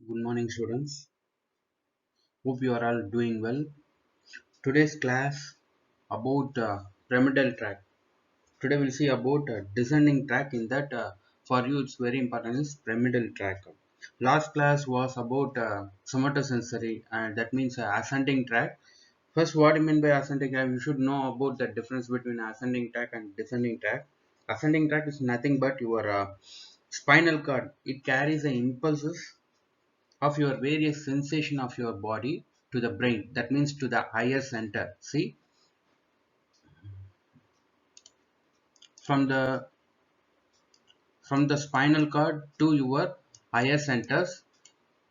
Good morning, students. Hope you are all doing well. Today's class about pyramidal track. Today we'll see about descending track. In that, for you it's very important is pyramidal track. Last class was about somatosensory, and that means ascending track. First, what do you mean by ascending track? You should know about the difference between ascending track and descending track. Ascending track is nothing but your spinal cord. It carries the impulses of your various sensation of your body to the brain, that means to the higher center. See, from the spinal cord to your higher centers,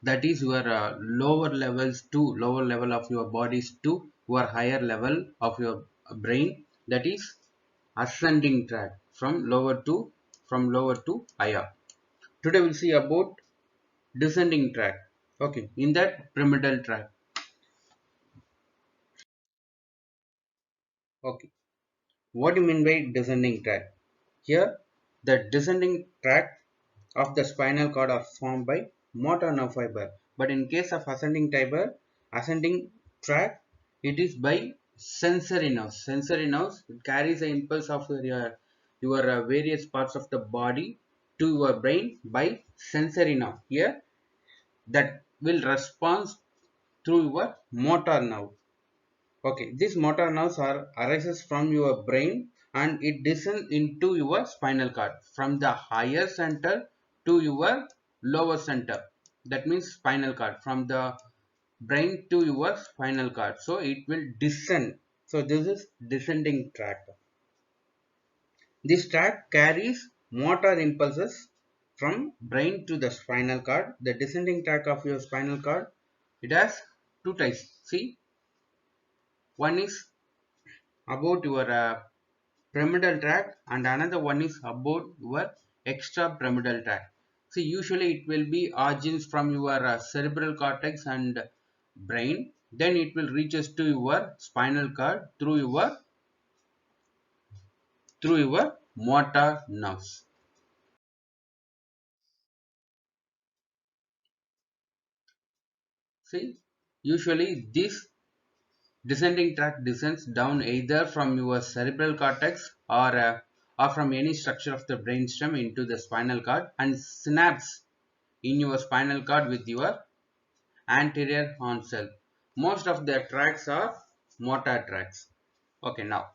that is your lower levels to lower level of your bodies to your higher level of your brain, that is ascending track. From lower to higher. Today we'll see about descending track. Okay, in that pyramidal track. Okay, what do you mean by descending track? Here, the descending tract of the spinal cord are formed by motor nerve fiber. But in case of ascending tract, it is by sensory nerves. Sensory nerves, it carries the impulse of your various parts of the body to your brain by sensory nerve. Here, that will respond through your motor nerve. Okay, these motor nerves are arises from your brain and it descends into your spinal cord from the higher center to your lower center. That means spinal cord from the brain to your spinal cord. So it will descend. So this is descending tract. This tract carries motor impulses from brain to the spinal cord. The descending tract of your spinal cord, it has two types. See, one is about your pyramidal tract and another one is about your extra pyramidal tract. See, usually it will be origins from your cerebral cortex and brain, then it will reaches to your spinal cord through your motor nerves. See, usually this descending tract descends down either from your cerebral cortex or from any structure of the brainstem into the spinal cord and synapse in your spinal cord with your anterior horn cell. Most of the tracks are motor tracks. Okay, now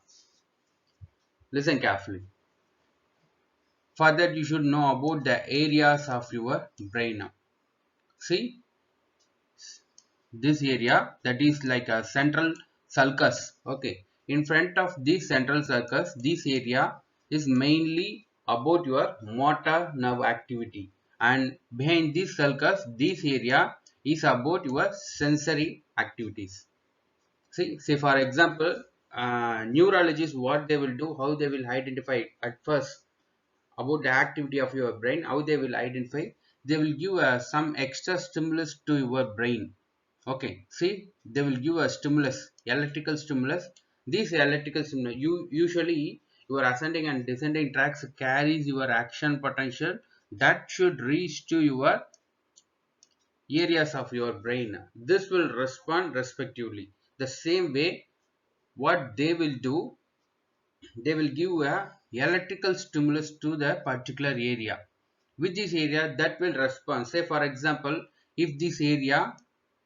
listen carefully. For that, you should know about the areas of your brain. See, this area, that is like a central sulcus. Okay, in front of this central sulcus, this area is mainly about your motor nerve activity, and behind this sulcus, this area is about your sensory activities. See, for example, neurologists, what they will do, how they will identify at first about the activity of your brain, how they will identify, they will give some extra stimulus to your brain. Okay, see, they will give a stimulus, electrical stimulus. This electrical stimulus, you usually your ascending and descending tracks carries your action potential that should reach to your areas of your brain. This will respond respectively. The same way, what they will do, they will give a electrical stimulus to the particular area. With this area, that will respond. Say for example, if this area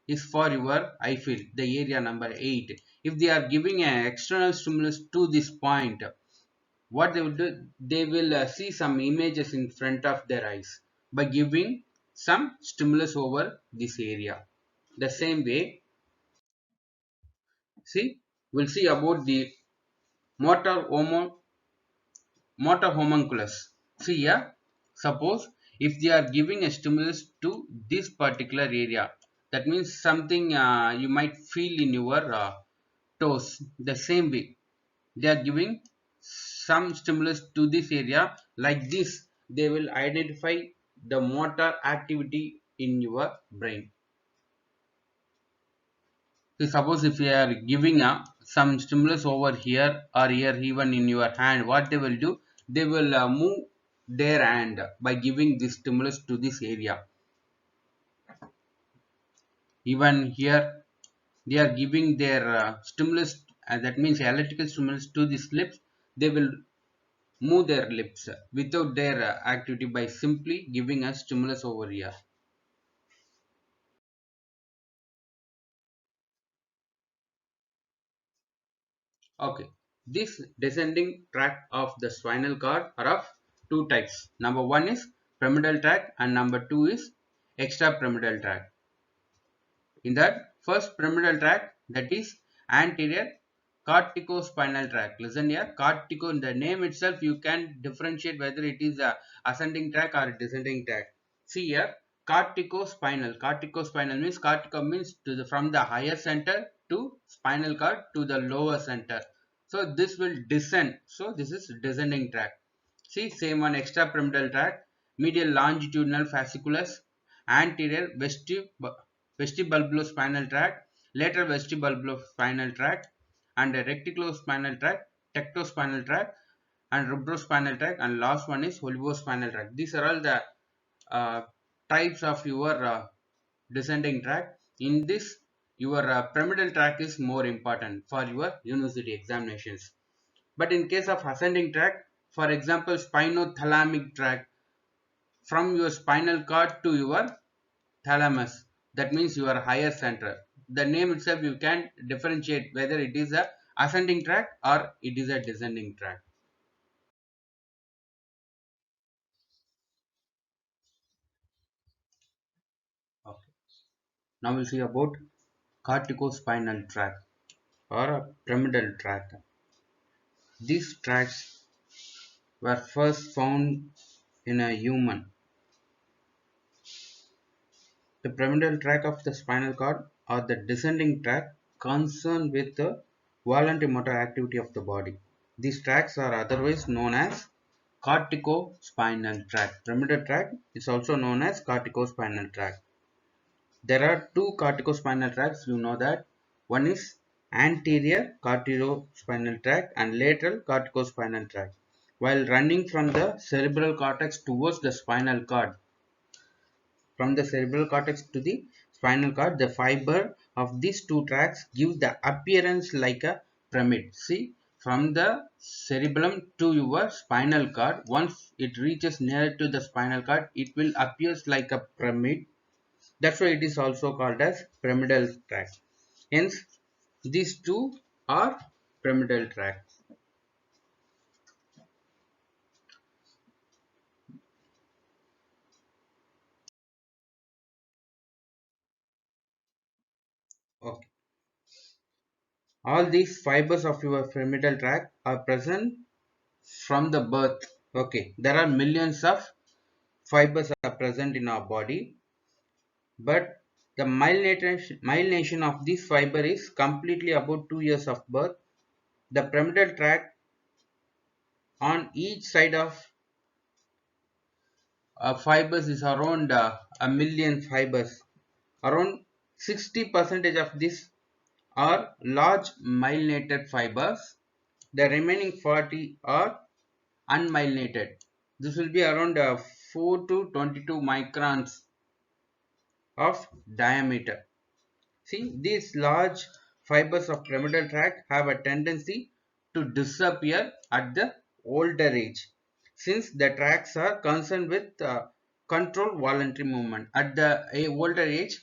is for your eye field, the area number 8, if they are giving an external stimulus to this point, what they will do, they will see some images in front of their eyes by giving some stimulus over this area. The same way, see, we'll see about the motor homo motor homunculus. See here, suppose if they are giving a stimulus to this particular area, that means something you might feel in your toes. The same way, they are giving some stimulus to this area, like this, they will identify the motor activity in your brain. See, suppose if you are giving some stimulus over here or here, even in your hand, what they will do, they will move their hand by giving this stimulus to this area. Even here they are giving their stimulus, that means electrical stimulus to these lips. They will move their lips without their activity by simply giving a stimulus over here. Okay, this descending tract of the spinal cord are of two types. Number one is pyramidal tract and number two is extrapyramidal tract. In that first pyramidal tract, that is anterior corticospinal tract. Listen here, cortico, in the name itself you can differentiate whether it is a ascending tract or a descending tract. See here, corticospinal. Corticospinal means cortico means to the from the higher center to spinal cord to the lower center. So this will descend. So this is descending tract. See, same one, extrapyramidal tract, medial longitudinal fasciculus, anterior vestibulospinal tract, lateral vestibulospinal tract, and reticulospinal tract, tectospinal tract, and rubrospinal tract, and last one is olivospinal tract. These are all the uh, types of your descending tract. In this, your pyramidal tract is more important for your university examinations. But in case of ascending tract, for example, spinothalamic tract, from your spinal cord to your thalamus, that means your higher center. The name itself you can differentiate whether it is a ascending tract or it is a descending tract. Okay. Now we'll see about corticospinal tract or a pyramidal tract. These tracts were first found in a human. The pyramidal tract of the spinal cord or the descending tract concerned with the voluntary motor activity of the body. These tracts are otherwise known as corticospinal tract. Pyramidal tract is also known as corticospinal tract. There are two corticospinal tracts, you know that. One is anterior corticospinal tract and lateral corticospinal tract. While running from the cerebral cortex towards the spinal cord, from the cerebral cortex to the spinal cord, the fiber of these two tracts gives the appearance like a pyramid. See, from the cerebellum to your spinal cord, once it reaches near to the spinal cord, it will appear like a pyramid. That's why it is also called as pyramidal tract. Hence, these two are pyramidal tracts. Okay. All these fibers of your pyramidal tract are present from the birth. Okay, there are millions of fibers are present in our body, but the myelination of this fiber is completely about 2 years of birth. The pyramidal tract on each side of fibers is around a million fibers. Around 60% of this are large myelinated fibers. The remaining 40 are unmyelinated. This will be around 4 to 22 microns of diameter. See, these large fibers of pyramidal tract have a tendency to disappear at the older age, since the tracts are concerned with controlled voluntary movement. At the older age,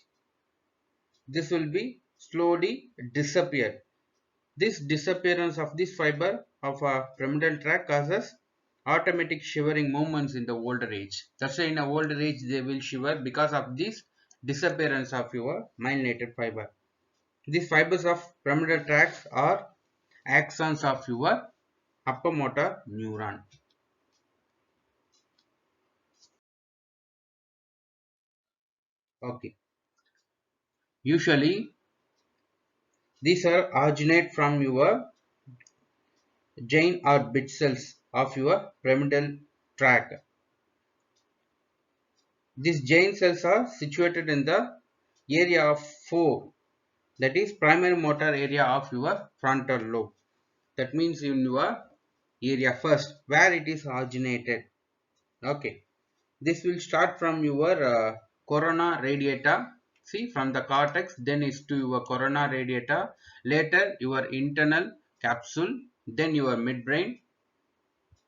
this will be slowly disappear. This disappearance of this fiber of a pyramidal tract causes automatic shivering movements in the older age. That's why in a older age they will shiver because of this disappearance of your myelinated fiber. These fibers of pyramidal tracts are axons of your upper motor neuron. Okay. Usually these are originate from your giant or bit cells of your pyramidal tract. These giant cells are situated in the area of 4, that is primary motor area of your frontal lobe. That means in your area first where it is originated. Okay. This will start from your corona radiata See, from the cortex, then is to your corona radiata, later your internal capsule, then your midbrain,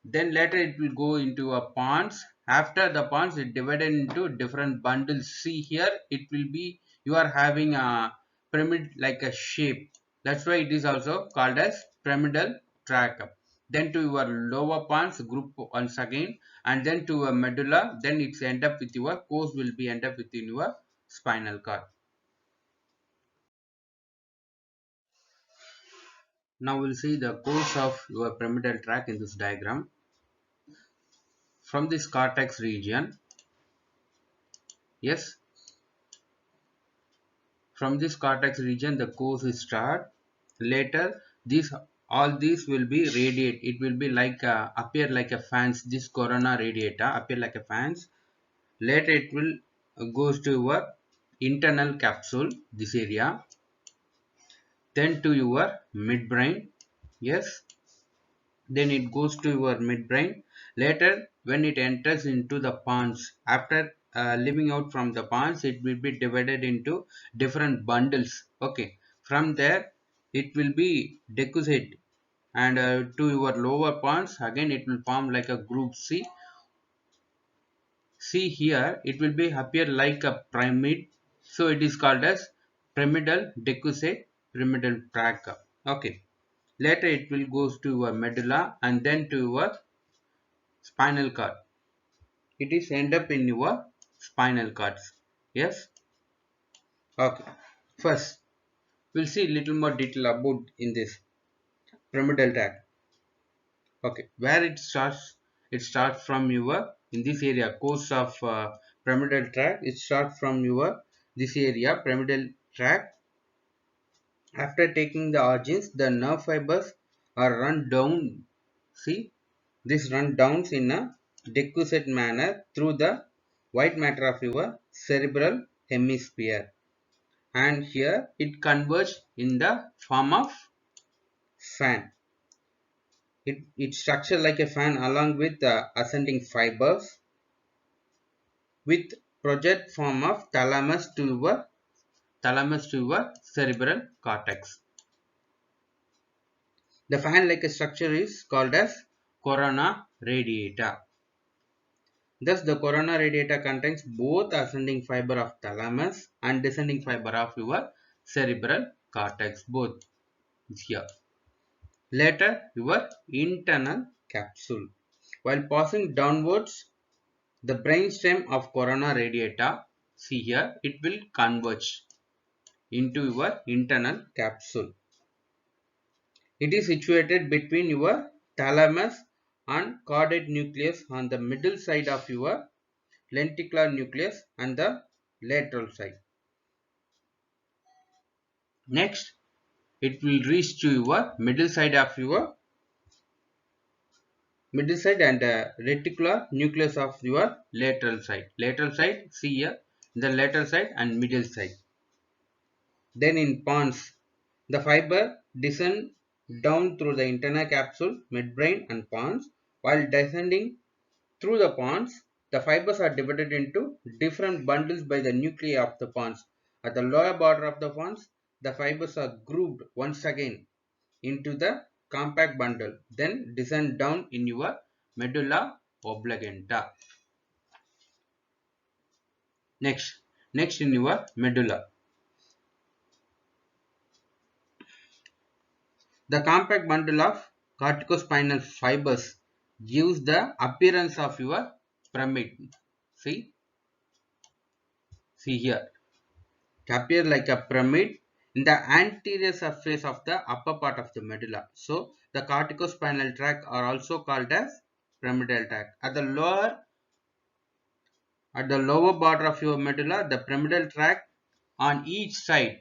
then later it will go into a pons. After the pons, it divided into different bundles. See here, it will be, you are having a pyramid like a shape. That's why it is also called as pyramidal tract. Then to your lower pons group once again, and then to a medulla, then it's end up with your course will be end up within your spinal cord. Now we'll see the course of your pyramidal tract in this diagram. From this cortex region, yes, from this cortex region the course is start. Later these all these will be radiate. It will be like appear like a fans. This corona radiata appear like a fans. Later it will goes to your internal capsule, this area, then to your midbrain. Yes, then it goes to your midbrain. Later when it enters into the pons, after living out from the pons, it will be divided into different bundles. Okay, from there it will be decussate, and to your lower pons again it will form like a group C. See here, it will be appear like a pyramid, so it is called as pyramidal decussate pyramidal tract. Okay, later it will goes to your medulla and then to your spinal cord. It is end up in your spinal cords. Yes. Okay. First, we'll see little more detail about in this pyramidal tract. Okay, where it starts? It starts from your in this area course of pyramidal tract. It starts from your this area pyramidal tract. After taking the origins, the nerve fibers are run down. See, this run downs in a decussate manner through the white matter of your cerebral hemisphere, and here it converges in the form of fan. It structured like a fan along with the ascending fibers with project form of thalamus to your cerebral cortex. The fan like a structure is called as corona radiata. Thus, the corona radiata contains both ascending fiber of thalamus and descending fiber of your cerebral cortex, both here. Later, your internal capsule. While passing downwards, the brainstem of corona radiata, see here, it will converge into your internal capsule. It is situated between your thalamus and caudate nucleus on the middle side of your lenticular nucleus and the lateral side. Next, it will reach to your middle side of your middle side and reticular nucleus of your lateral side. Lateral side, see here, the lateral side and middle side. Then in pons, the fiber descend down through the internal capsule, midbrain and pons. While descending through the pons, the fibers are divided into different bundles by the nuclei of the pons. At the lower border of the pons, the fibers are grouped once again into the compact bundle, then descend down in your medulla oblongata. Next in your medulla. The compact bundle of corticospinal fibers gives the appearance of your pyramid. See here. It appears like a pyramid in the anterior surface of the upper part of the medulla. So the corticospinal tract are also called as pyramidal tract. At the lower border of your medulla, the pyramidal tract on each side,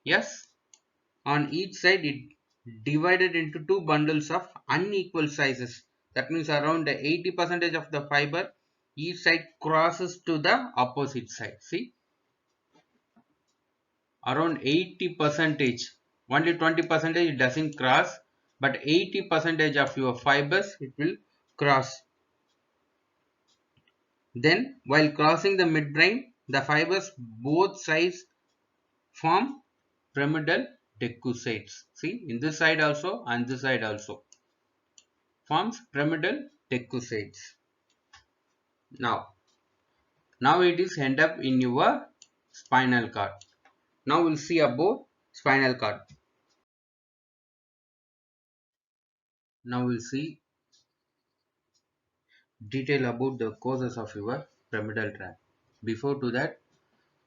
yes, on each side it divided into two bundles of unequal sizes. That means around 80% of the fiber each side crosses to the opposite side. See, around 80%, only 20% it doesn't cross, but 80% of your fibers it will cross. Then while crossing the midbrain, the fibers both sides form pyramidal decussate. See, in this side also and this side also forms pyramidal decussate. Now it is end up in your spinal cord. Now we'll see about spinal cord. Now we'll see detail about the causes of your pyramidal tract. Before to that,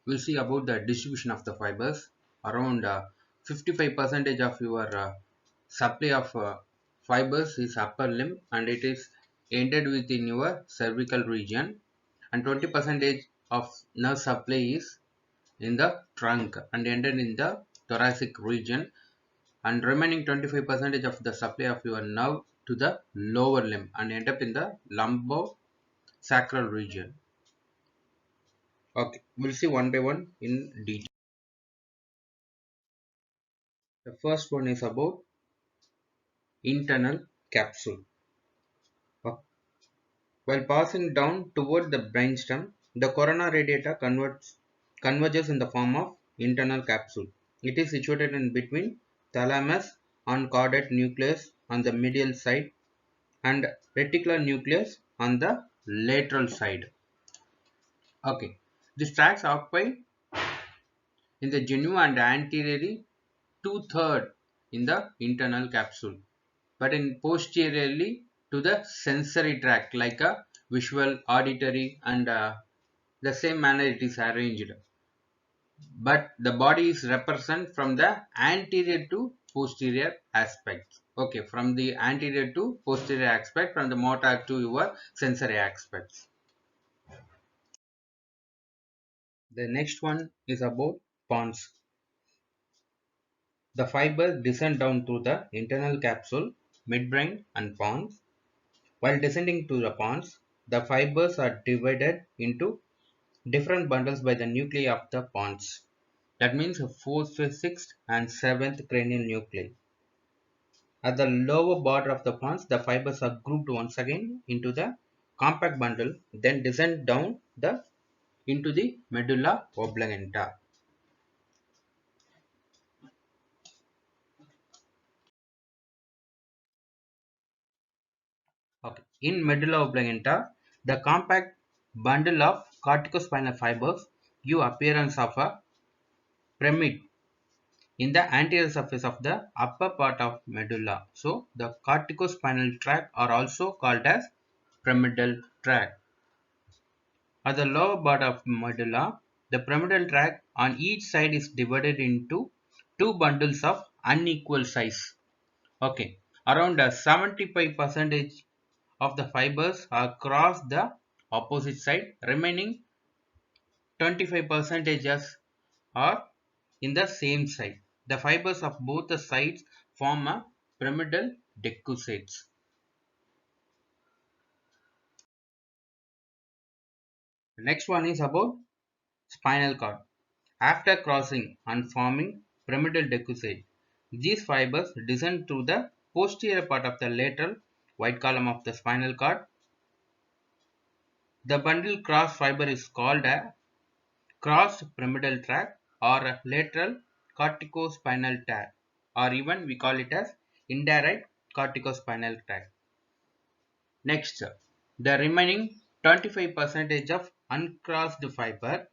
we'll see about the distribution of the fibers. Around 55% of your supply of fibers is upper limb, and it is ended within your cervical region, and 20% of nerve supply is in the trunk and ended in the thoracic region, and remaining 25% of the supply of your nerve to the lower limb and end up in the lumbosacral region. Okay, we'll see one by one in detail. The first one is about internal capsule. While passing down toward the brainstem, the corona radiata converges in the form of internal capsule. It is situated in between thalamus and caudate nucleus on the medial side and reticular nucleus on the lateral side. Okay, these tracts occupy in the genu and anteriorly two-thirds in the internal capsule, but in posteriorly to the sensory tract like a visual, auditory, and the same manner it is arranged. But the body is represented from the anterior to posterior aspect. Okay, from the anterior to posterior aspect, from the motor to your sensory aspects. The next one is about pons. The fibers descend down to the internal capsule, midbrain, and pons. While descending to the pons, the fibers are divided into different bundles by the nuclei of the pons. That means 4th, 5th, 6th, and 7th cranial nuclei. At the lower border of the pons, the fibers are grouped once again into the compact bundle, then descend down into the medulla oblongata. Okay. In medulla oblongata, the compact bundle of corticospinal fibers give appearance of a pyramid in the anterior surface of the upper part of medulla. So, the corticospinal tract are also called as pyramidal tract. At the lower part of medulla, the pyramidal tract on each side is divided into two bundles of unequal size. Okay, around 75% of the fibers are across the opposite side, remaining 25% are in the same side. The fibers of both the sides form a pyramidal decussate. The next one is about spinal cord. After crossing and forming pyramidal decussate, these fibers descend to the posterior part of the lateral white column of the spinal cord. The bundle cross fiber is called a crossed pyramidal tract or a lateral corticospinal tract, or even we call it as indirect corticospinal tract. Next, the remaining 25% of uncrossed fiber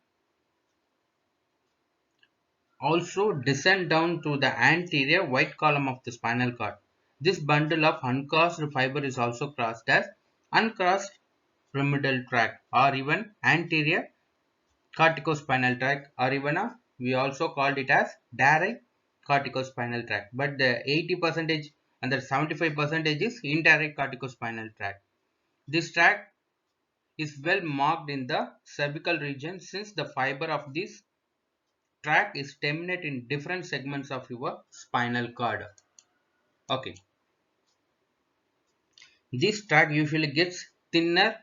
also descend down to the anterior white column of the spinal cord. This bundle of uncrossed fiber is also crossed as uncrossed pyramidal tract or even anterior corticospinal tract, or even we also called it as direct corticospinal tract. But the 80% and the 75% is indirect corticospinal tract. This tract is well marked in the cervical region since the fiber of this tract is terminate in different segments of your spinal cord. Okay, this tract usually gets thinner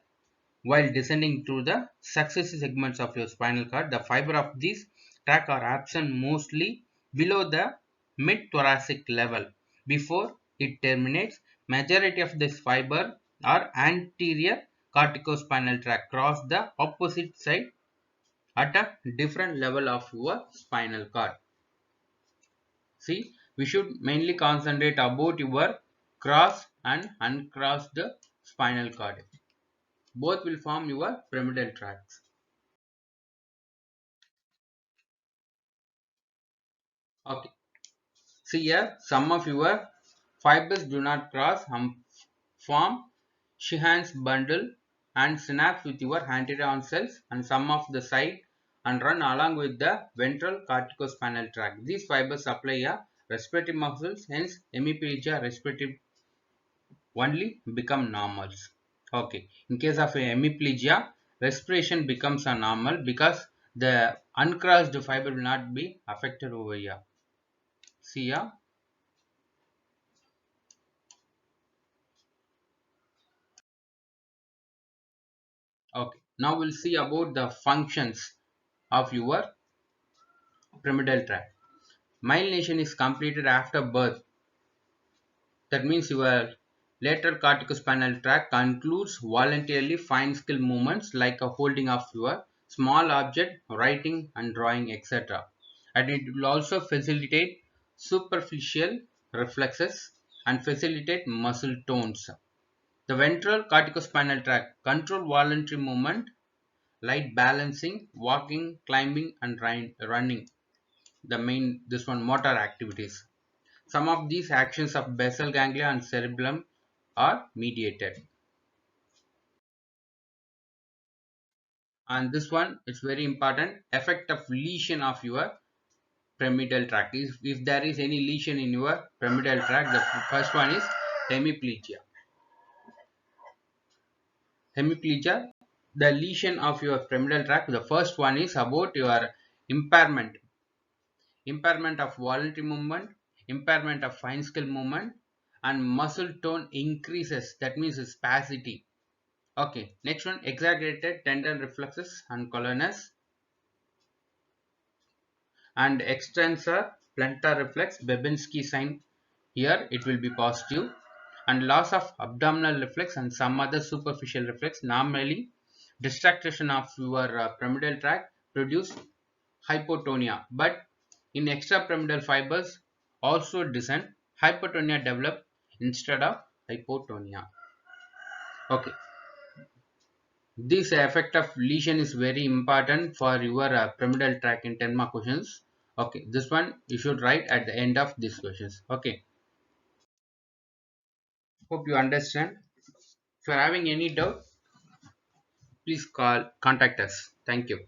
while descending through the successive segments of your spinal cord. The fiber of this tract are absent mostly below the mid-thoracic level. Before it terminates, majority of this fiber are anterior corticospinal tract cross the opposite side at a different level of your spinal cord. See, we should mainly concentrate about your cross and uncrossed spinal cord. Both will form your pyramidal tracts. Okay. See here, some of your fibers do not cross and form Sheehan's bundle and synapse with your anterior cells and some of the side and run along with the ventral corticospinal tract. These fibers supply a respiratory muscles, hence hemiplegia respirative only become normals. Okay, in case of a hemiplegia, respiration becomes a normal because the uncrossed fiber will not be affected over here. See here. Okay, now we'll see about the functions of your pyramidal tract. Myelination is completed after birth. That means your lateral corticospinal tract concludes voluntarily fine skill movements like a holding of your small object, writing and drawing, etc. And it will also facilitate superficial reflexes and facilitate muscle tones. The ventral corticospinal tract control voluntary movement like balancing, walking, climbing and running. The main this one motor activities. Some of these actions of basal ganglia and cerebellum are mediated. And this one is very important, effect of lesion of your pyramidal tract. If there is any lesion in your pyramidal tract, the first one is hemiplegia. Hemiplegia, the lesion of your pyramidal tract, the first one is about your impairment. Impairment of voluntary movement, impairment of fine skill movement, and muscle tone increases. That means spasticity. Okay, next one, exaggerated tendon reflexes and colonus and extensor plantar reflex, Babinski sign. Here it will be positive, and loss of abdominal reflex and some other superficial reflex. Normally, distraction of your pyramidal tract produce hypotonia, but in extrapyramidal fibers also descend, hypotonia develop instead of hypotonia. Okay, this effect of lesion is very important for your pyramidal tract in 10 mark questions. Okay, this one you should write at the end of these questions. Okay, hope you understand. If you are having any doubt, please contact us. Thank you.